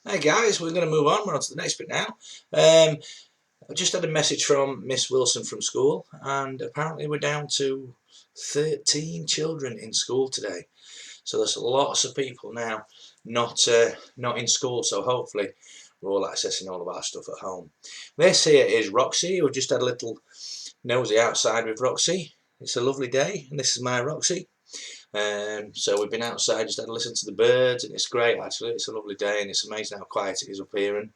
Hey guys, we're going to move on. We're on to the next bit now. I just had a message from Miss Wilson from school, and apparently we're down to 13 children in school today. So there's lots of people now not in school. So hopefully we're all accessing all of our stuff at home. This here is Roxy. We just had a little nosy outside with Roxy. It's a lovely day, and this is my Roxy. So we've been outside, just had to listen to the birds, and it's great actually. It's a lovely day, and it's amazing how quiet it is up here and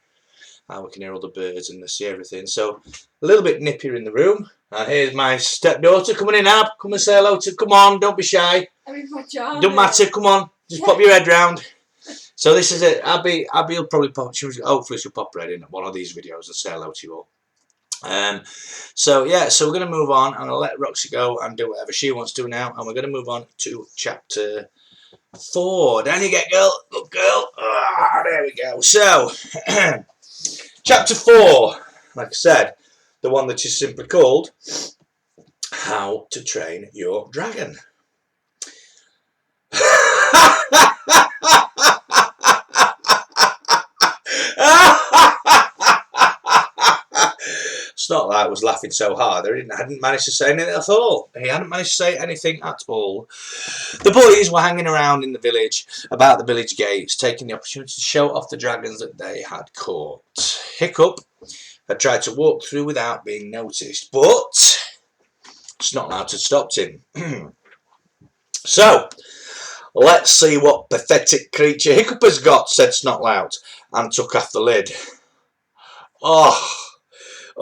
how we can hear all the birds and see everything. So a little bit nippier in the room. And here's my stepdaughter coming in. Ab, come and say hello to. Come on, don't be shy. Don't matter. Come on, just pop your head round. So this is it. Abby will probably pop. Hopefully she'll pop her head in one of these videos and say hello to you all. So yeah, so we're going to move on. I'm going to let Roxy go and do whatever she wants to now, and we're going to move on to chapter 4. Down you get, girl. Good girl. There we go. So chapter 4, like I said, the one that is simply called How to Train Your Dragon. Stoughton was laughing so hard that he hadn't managed to say anything at all. He hadn't managed to say anything at all. The boys were hanging around in the village, about the village gates, taking the opportunity to show off the dragons that they had caught. Hiccup had tried to walk through without being noticed, but Snotlout had stopped him. So, let's see what pathetic creature Hiccup has got, said Snotlout, and took off the lid.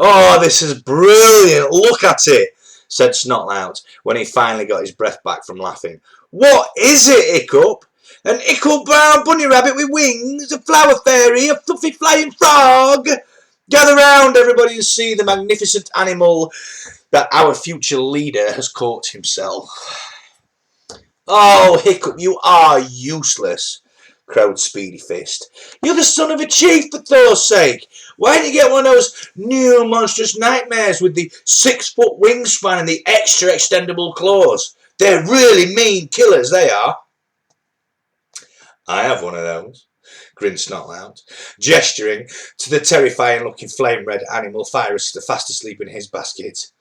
Oh, this is brilliant. Look at it, said Snotlout, when he finally got his breath back from laughing. What is it, Hiccup? An ickle brown bunny rabbit with wings, a flower fairy, a fluffy flying frog. Gather round, everybody, and see the magnificent animal that our future leader has caught himself. Oh, Hiccup, you are useless, crowed Speedy Fist. You're the son of a chief, for Thor's sake. Why didn't you get one of those new monstrous nightmares with the 6-foot wingspan and the extra extendable claws? They're really mean killers, they are. I have one of those, grinned Snotlout, gesturing to the terrifying-looking flame-red animal fast asleep in his basket.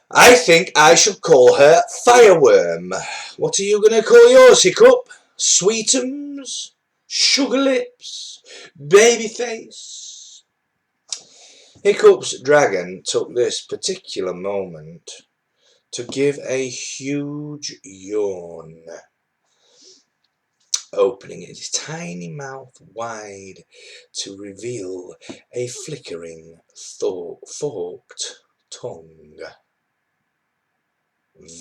I think I shall call her Fireworm. What are you going to call yours, Hiccup? Sweetums? Sugar Lips? Babyface? Hiccup's dragon took this particular moment to give a huge yawn, opening his tiny mouth wide to reveal a flickering, forked tongue.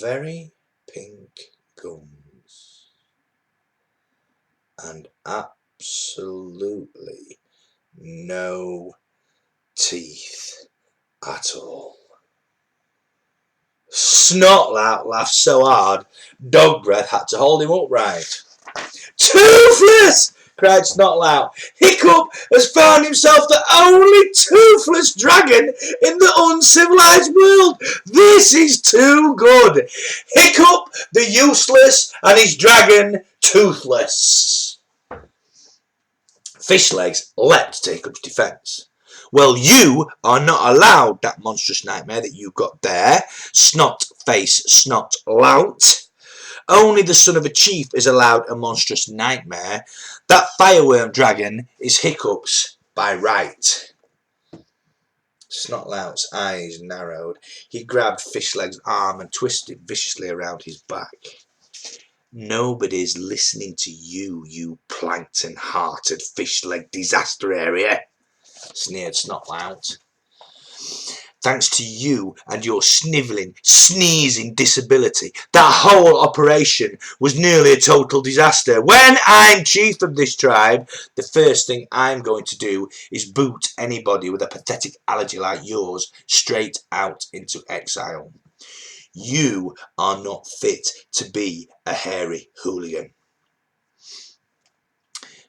Very pink gums. And absolutely no teeth at all. Snotlout laughed so hard, Dog Breath had to hold him upright. Toothless! cried Snotlout. Hiccup has found himself the only toothless dragon in the uncivilized world. This is too good. Hiccup the useless and his dragon toothless. Fishlegs leapt to Hiccup's defence. Well, you are not allowed that monstrous nightmare that you got there, Snot-face Snotlout. Only the son of a chief is allowed a monstrous nightmare. That fireworm dragon is Hiccup's by right. Snotlout's eyes narrowed. He grabbed Fishleg's arm and twisted viciously around his back. Nobody's listening to you, you plankton-hearted Fishleg disaster area, sneered Snotlout. Thanks to you and your snivelling, sneezing disability, that whole operation was nearly a total disaster. When I'm chief of this tribe, the first thing I'm going to do is boot anybody with a pathetic allergy like yours straight out into exile. You are not fit to be a hairy hooligan.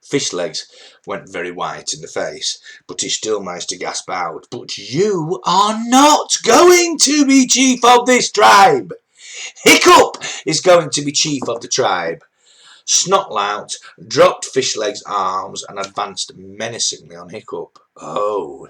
Fishlegs went very white in the face, but he still managed to gasp out, But you are not going to be chief of this tribe. Hiccup is going to be chief of the tribe. Snoutlout dropped Fishleg's arms and advanced menacingly on Hiccup. "Oh,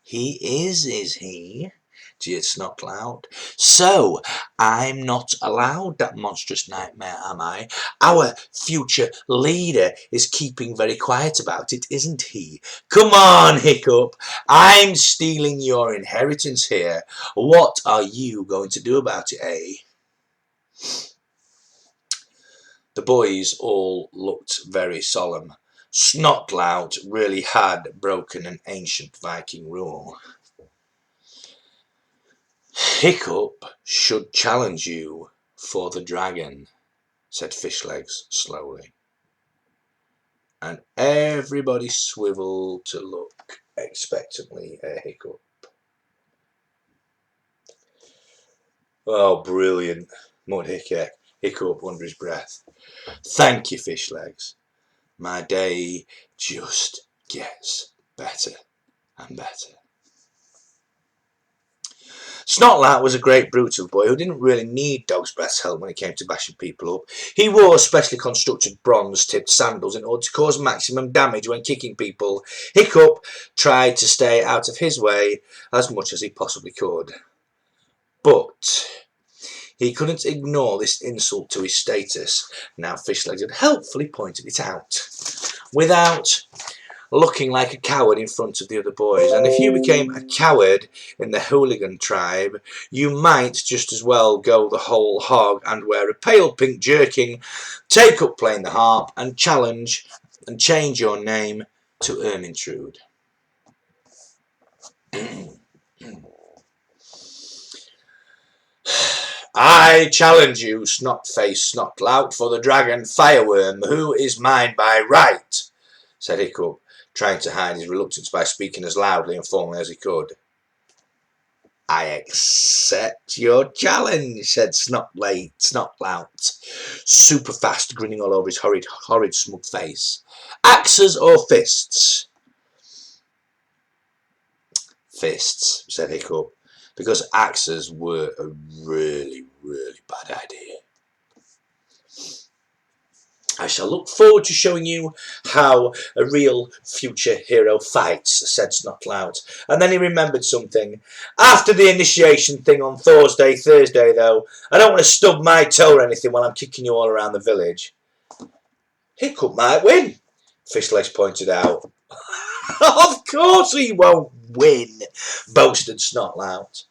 he is he?" jeered Snoutlout. "So, I'm not allowed that monstrous nightmare, am I? Our future leader is keeping very quiet about it, isn't he? Come on, Hiccup. I'm stealing your inheritance here. What are you going to do about it, eh?" The boys all looked very solemn. Snoutlout really had broken an ancient Viking rule. "Hiccup should challenge you for the dragon," said Fishlegs slowly. And everybody swiveled to look expectantly at Hiccup. "Oh, brilliant," muttered Hiccup under his breath. "Thank you, Fishlegs. My day just gets better and better." Snoutlout was a great brutal boy who didn't really need dog's breath help when it came to bashing people up. He wore specially constructed bronze-tipped sandals in order to cause maximum damage when kicking people. Hiccup tried to stay out of his way as much as he possibly could. But he couldn't ignore this insult to his status, now Fishlegs had helpfully pointed it out, without looking like a coward in front of the other boys. And if you became a coward in the hooligan tribe, you might just as well go the whole hog and wear a pale pink jerkin, take up playing the harp, and challenge and change your name to Ermintrude. "I challenge you, snot-faced Snoutlout, for the dragon fireworm, who is mine by right," said Hiccup, trying to hide his reluctance by speaking as loudly and formally as he could. "I accept your challenge," said Snoutlout, super fast, grinning all over his horrid smug face. "Axes or fists?" "Fists," said Hiccup, because axes were a really, really bad idea. "I shall look forward to showing you how a real future hero fights," said Snoutlout, and then he remembered something. "After the initiation thing on Thursday, though, I don't want to stub my toe or anything while I'm kicking you all around the village." "Hiccup might win," Fishlegs pointed out. "Of course he won't win," boasted Snoutlout.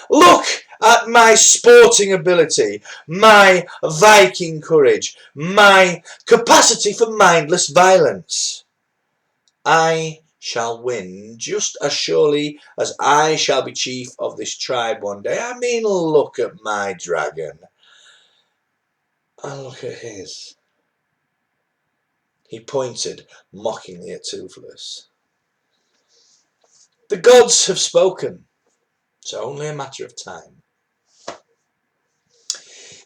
"Look at my sporting ability, my Viking courage, my capacity for mindless violence. I shall win just as surely as I shall be chief of this tribe one day. I mean, look at my dragon. And look at his." He pointed mockingly at Toothless. "The gods have spoken. It's only a matter of time."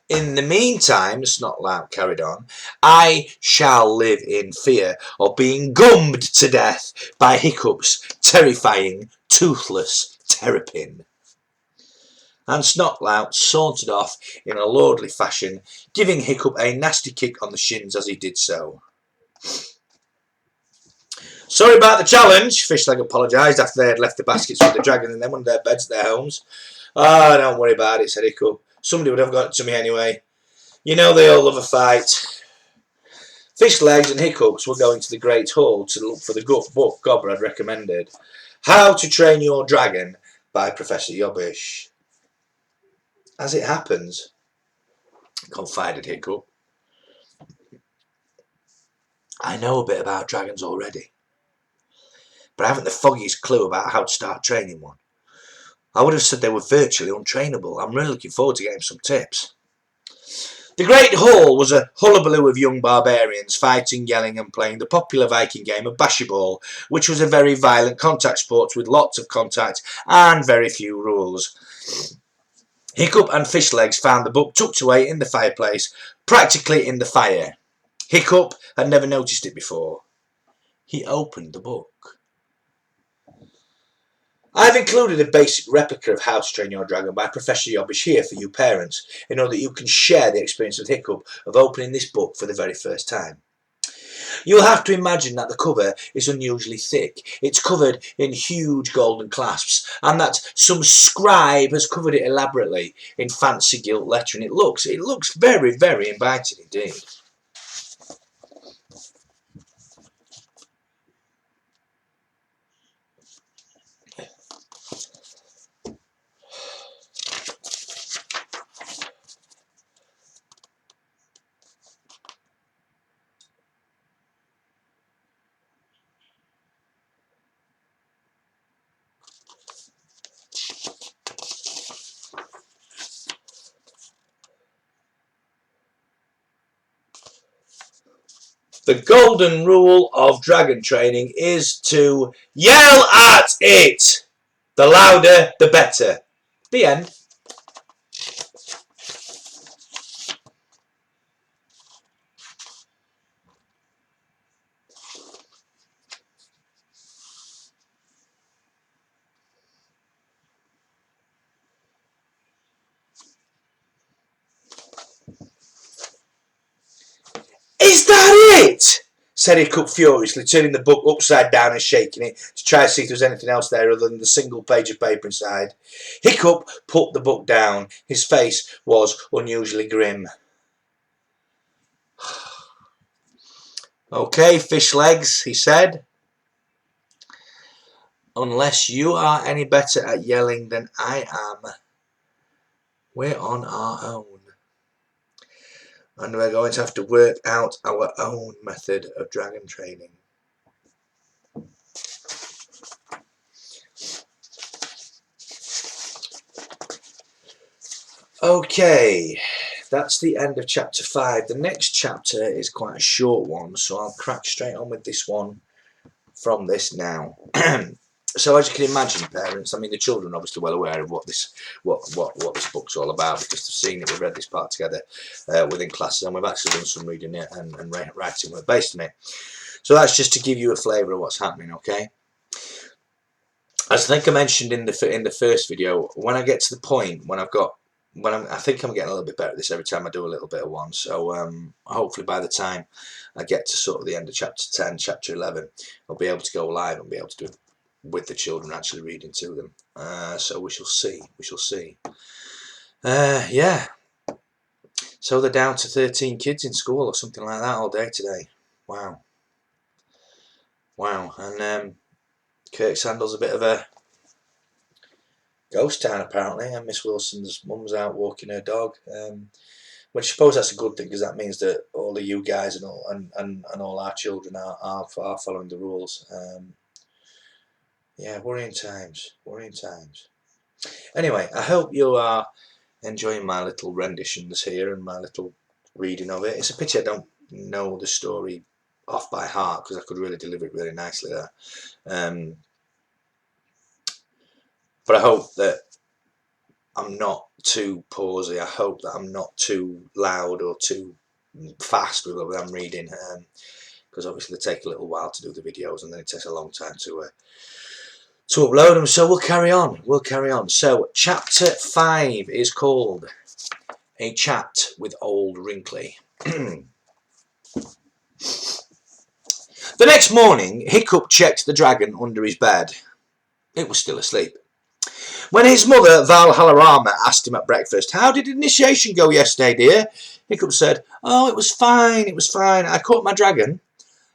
"In the meantime," Snoutlout carried on, "I shall live in fear of being gummed to death by Hiccup's terrifying, toothless terrapin." And Snoutlout sauntered off in a lordly fashion, giving Hiccup a nasty kick on the shins as he did so. "Sorry about the challenge," Fishleg apologised after they had left the baskets with the dragon and then went to their beds at their homes. "Ah, don't worry about it," said Hiccup. "Somebody would have got to me anyway. You know they all love a fight." Fishlegs and Hiccups were going to the Great Hall to look for the book Gobber had recommended, How to Train Your Dragon by Professor Yobbish. "As it happens," confided Hiccup, "I know a bit about dragons already, but I haven't the foggiest clue about how to start training one. I would have said they were virtually untrainable. I'm really looking forward to getting some tips." The Great Hall was a hullabaloo of young barbarians fighting, yelling and playing the popular Viking game of bashyball, which was a very violent contact sport with lots of contact and very few rules. Hiccup and Fishlegs found the book tucked away in the fireplace, practically in the fire. Hiccup had never noticed it before. He opened the book. I've included a basic replica of How to Train Your Dragon by Professor Yobbish here for you parents, in order that you can share the experience with Hiccup of opening this book for the very first time. You'll have to imagine that the cover is unusually thick. It's covered in huge golden clasps, and that some scribe has covered it elaborately in fancy gilt lettering. It looks very, very inviting indeed. The golden rule of dragon training is to yell at it. The louder, the better. The end. Is that it? Said Hiccup furiously, turning the book upside down and shaking it to try to see if there was anything else there other than the single page of paper inside. Hiccup put the book down. His face was unusually grim. Okay, fish legs, he said. Unless you are any better at yelling than I am, we're on our own. And we're going to have to work out our own method of dragon training. Okay, that's the end of chapter 5. The next chapter is quite a short one, so I'll crack straight on with this one from this now. So as you can imagine, parents, I mean the children are obviously well aware of what this book's all about, because they've seen it, we've read this part together within classes, and we've actually done some reading it and writing work based on it. So that's just to give you a flavour of what's happening, okay? As I think I mentioned in the first video, when I get to the point when I think I'm getting a little bit better at this every time I do a little bit of one. So hopefully by the time I get to sort of the end of chapter 10, chapter 11, I'll be able to go live and be able to do it with the children actually reading to them. So we shall see. We shall see. Yeah. So they're down to 13 kids in school or something like that all day today. Wow. Wow. And Kirk Sandal's a bit of a ghost town apparently, and Miss Wilson's mum's out walking her dog. Which I suppose that's a good thing, because that means that all of you guys and all our children are following the rules. Yeah, worrying times. Worrying times. Anyway, I hope you are enjoying my little renditions here and my little reading of it. It's a pity I don't know the story off by heart, because I could really deliver it really nicely there. But I hope that I'm not too pausey. I hope that I'm not too loud or too fast with what I'm reading, because obviously they take a little while to do the videos, and then it takes a long time to upload them. So we'll carry on. We'll carry on. So chapter 5 is called A Chat with Old Wrinkly. The next morning, Hiccup checked the dragon under his bed. It was still asleep. When his mother, Valhallarama, asked him at breakfast, "How did initiation go yesterday, dear?" Hiccup said, "Oh, it was fine, it was fine. I caught my dragon."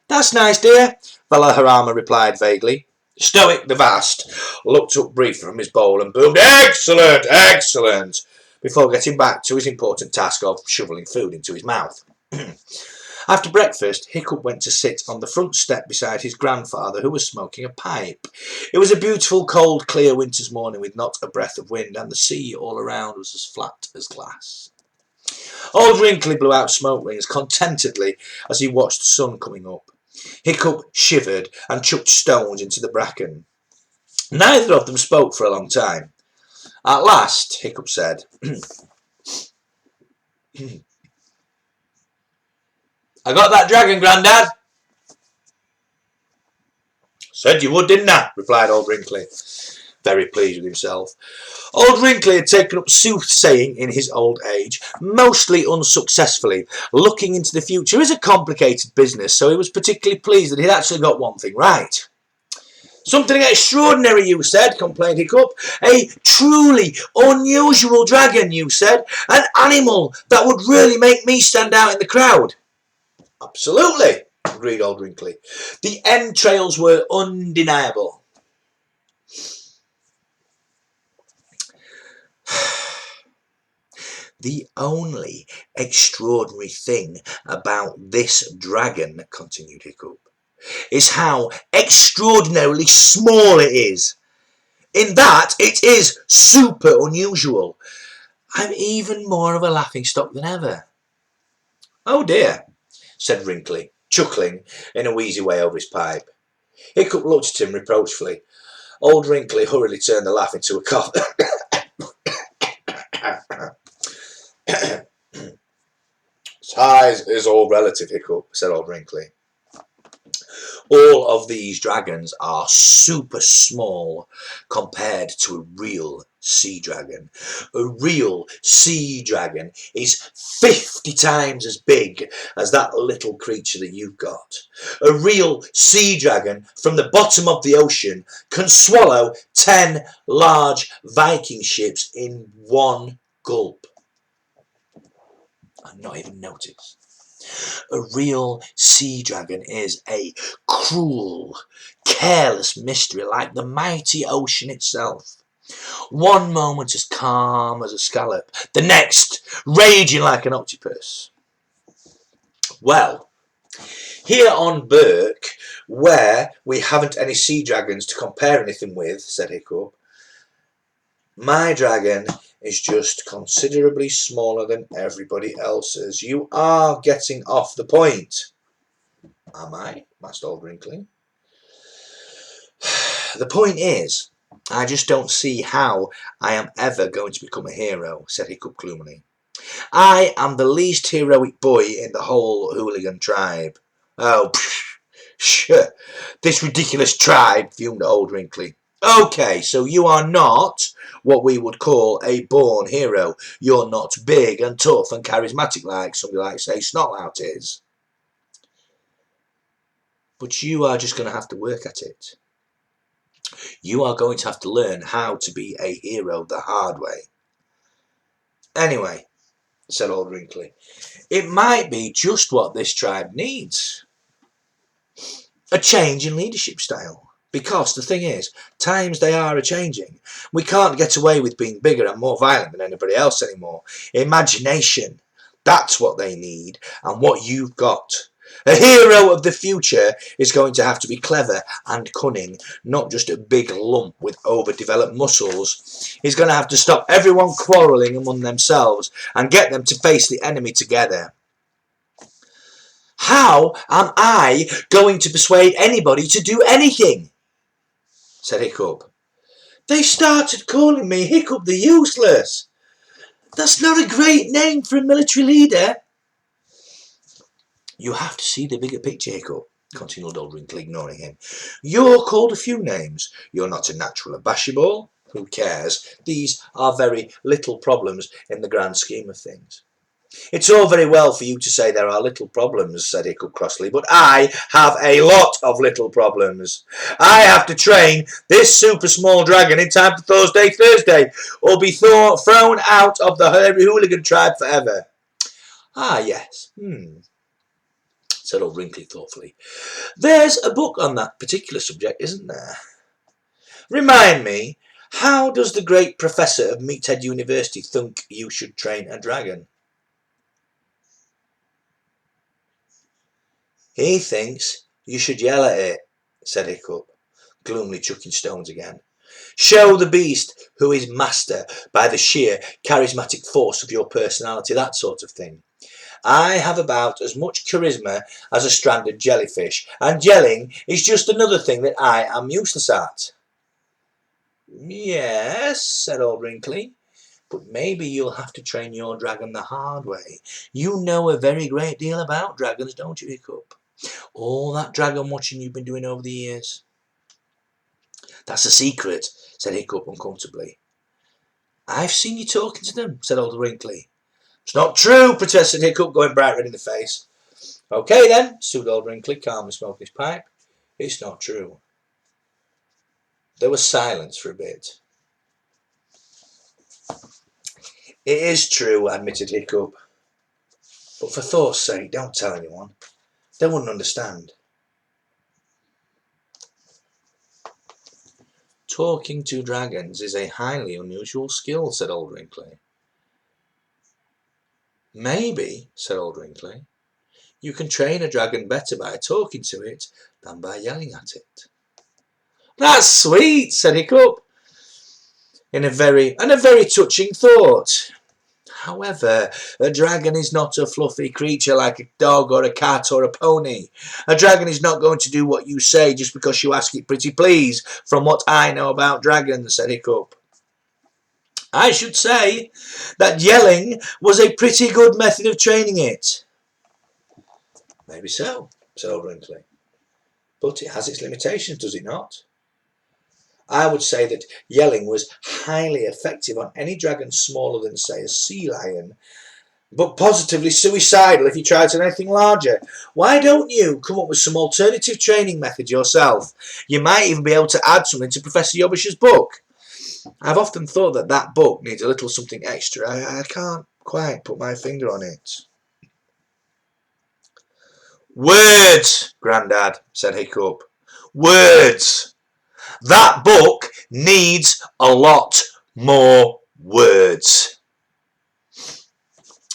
"That's nice, dear," Valhallarama replied vaguely. Stoic the Vast looked up briefly from his bowl and boomed, "Excellent, excellent," before getting back to his important task of shoveling food into his mouth. After breakfast, Hiccup went to sit on the front step beside his grandfather, who was smoking a pipe. It was a beautiful, cold, clear winter's morning with not a breath of wind, and the sea all around was as flat as glass. Old Wrinkly blew out smoke rings contentedly as he watched the sun coming up. Hiccup shivered and chucked stones into the bracken. Neither of them spoke for a long time. At last, Hiccup said, "I got that dragon, Grandad." "Said you would, didn't I?" replied Old Wrinkly. very pleased with himself. Old Wrinkly had taken up soothsaying in his old age, mostly unsuccessfully. Looking into the future is a complicated business, so he was particularly pleased that he'd actually got one thing right. Something extraordinary, you said, complained Hiccup. A truly unusual dragon, you said. An animal that would really make me stand out in the crowd. Absolutely, agreed Old Wrinkly. The entrails were undeniable. The only extraordinary thing about this dragon, continued Hiccup, is how extraordinarily small it is. In that, it is super unusual. I'm even more of a laughingstock than ever. Oh dear, said Wrinkly, chuckling in a wheezy way over his pipe. Hiccup looked at him reproachfully. Old Wrinkly hurriedly turned the laugh into a cough. Size is all relative, Hiccup, said Old Wrinkly. All of these dragons are super small compared to a real sea dragon. A real sea dragon is 50 times as big as that little creature that you've got. A real sea dragon from the bottom of the ocean can swallow 10 large Viking ships in one gulp. I've not even noticed. A real sea dragon is a cruel, careless mystery like the mighty ocean itself. One moment as calm as a scallop, the next raging like an octopus. Well, here on Burke, where we haven't any sea dragons to compare anything with, said Hiccup, my dragon is just considerably smaller than everybody else's. You are getting off the point. Am I? Asked Old Wrinkly. The point is, I just don't see how I am ever going to become a hero, said Hiccup gloomily. I am the least heroic boy in the whole hooligan tribe. Oh, sure, this ridiculous tribe, fumed Old Wrinkly. Okay, so you are not what we would call a born hero. You're not big and tough and charismatic like somebody like, say, Snotlout is. But you are just going to have to work at it. You are going to have to learn how to be a hero the hard way. Anyway, said Old Wrinkly, it might be just what this tribe needs. A change in leadership style. Because the thing is, times they are a-changing. We can't get away with being bigger and more violent than anybody else anymore. Imagination. That's what they need, and what you've got. A hero of the future is going to have to be clever and cunning, not just a big lump with overdeveloped muscles. He's going to have to stop everyone quarrelling among themselves and get them to face the enemy together. How am I going to persuade anybody to do anything? Said Hiccup. They started calling me Hiccup the Useless. That's not a great name for a military leader. You have to see the bigger picture, Hiccup, continued Old Wrinkly, ignoring him. You're called a few names. You're not a natural Abashiball. Who cares? These are very little problems in the grand scheme of things. It's all very well for you to say there are little problems, said Hiccup crossly, but I have a lot of little problems. I have to train this super small dragon in time for Thursday, or be thrown out of the hooligan tribe forever. Ah, yes, said Old Wrinkly thoughtfully. There's a book on that particular subject, isn't there? Remind me, how does the great professor of Meathead University think you should train a dragon? He thinks you should yell at it, said Hiccup, gloomily chucking stones again. Show the beast who is master by the sheer charismatic force of your personality, that sort of thing. I have about as much charisma as a stranded jellyfish, and yelling is just another thing that I am useless at. Yes, said Old Wrinkly, but maybe you'll have to train your dragon the hard way. You know a very great deal about dragons, don't you, Hiccup? All that dragon watching you've been doing over the years. That's a secret, said Hiccup uncomfortably. I've seen you talking to them, said Old Wrinkly. It's not true, protested Hiccup, going bright red in the face. Okay then, soothed Old Wrinkly, calmly smoking his pipe. It's not true. There was silence for a bit. It is true, admitted Hiccup. But for Thor's sake, don't tell anyone. They wouldn't understand. Talking to dragons is a highly unusual skill, said Old Wrinkly. Maybe, said Old Wrinkly, you can train a dragon better by talking to it than by yelling at it. That's sweet, said Hiccup, and a very touching thought. However, a dragon is not a fluffy creature like a dog or a cat or a pony. A dragon is not going to do what you say just because you ask it pretty please, from what I know about dragons, said Hiccup. I should say that yelling was a pretty good method of training it. Maybe so, said Old Wrinkly. But it has its limitations, does it not? I would say that yelling was highly effective on any dragon smaller than, say, a sea lion, but positively suicidal if you tried on anything larger. Why don't you come up with some alternative training method yourself? You might even be able to add something to Professor Yobbish's book. I've often thought that that book needs a little something extra. I can't quite put my finger on it. Words, Grandad, said Hiccup. Words. That book needs a lot more words.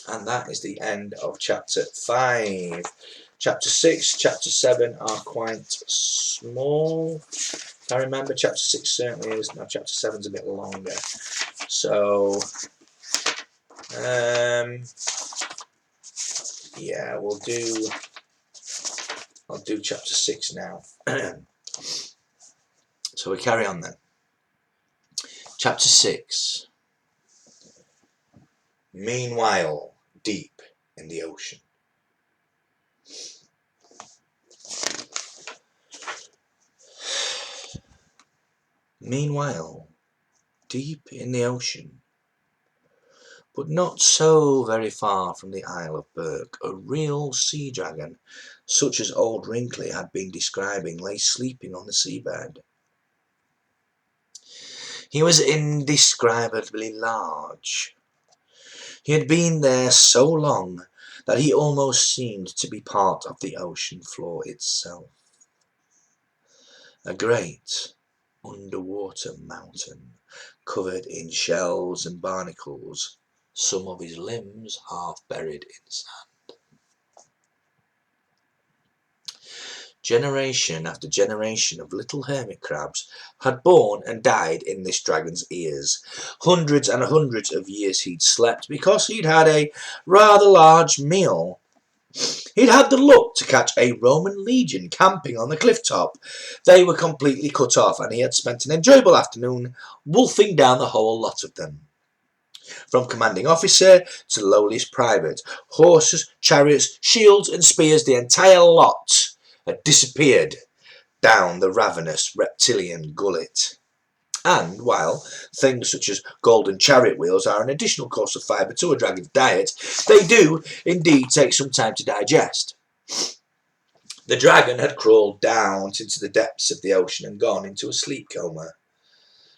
And that is the end of chapter 5. Chapter 6, chapter 7 are quite small. I remember chapter 6 certainly is. Now chapter 7 is a bit longer. So, yeah, I'll do chapter 6 now. So we carry on then. Chapter 6. Meanwhile, deep in the ocean. Meanwhile, deep in the ocean, but not so very far from the Isle of Berk, a real sea dragon, such as Old Wrinkly had been describing, lay sleeping on the seabed. He was indescribably large. He had been there so long that he almost seemed to be part of the ocean floor itself. A great underwater mountain, covered in shells and barnacles, some of his limbs half buried in sand. Generation after generation of little hermit crabs had born and died in this dragon's ears. Hundreds and hundreds of years he'd slept because he'd had a rather large meal. He'd had the luck to catch a Roman legion camping on the cliff top. They were completely cut off, and he had spent an enjoyable afternoon wolfing down the whole lot of them. From commanding officer to lowliest private, horses, chariots, shields and spears, the entire lot had disappeared down the ravenous reptilian gullet. And while things such as golden chariot wheels are an additional course of fibre to a dragon's diet, they do indeed take some time to digest. The dragon had crawled down into the depths of the ocean and gone into a sleep coma.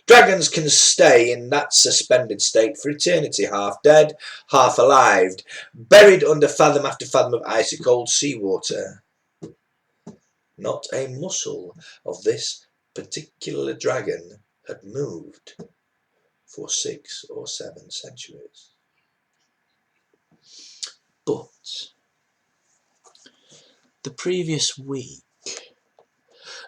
Dragons can stay in that suspended state for eternity, half dead, half alive, buried under fathom after fathom of icy cold seawater. Not a muscle of this particular dragon had moved for 6 or 7 centuries. But the previous week,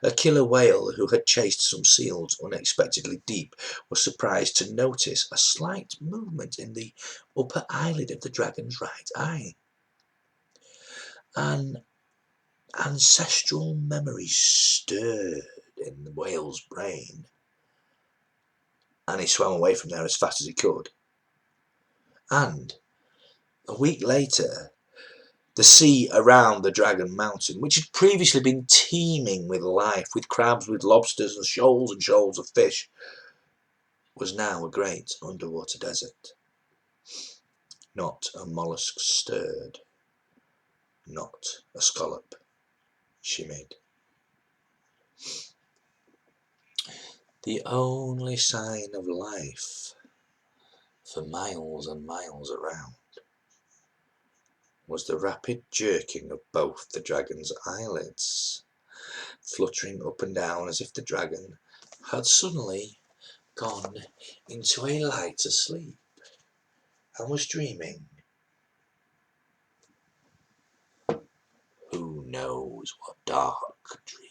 a killer whale who had chased some seals unexpectedly deep was surprised to notice a slight movement in the upper eyelid of the dragon's right eye. An ancestral memory stirred in the whale's brain, and he swam away from there as fast as he could. And a week later, the sea around the Dragon Mountain, which had previously been teeming with life, with crabs, with lobsters and shoals of fish, was now a great underwater desert. Not a mollusk stirred, not a scallop shimmied. The only sign of life for miles and miles around was the rapid jerking of both the dragon's eyelids, fluttering up and down as if the dragon had suddenly gone into a lighter sleep and was dreaming. Who knows what dark dreams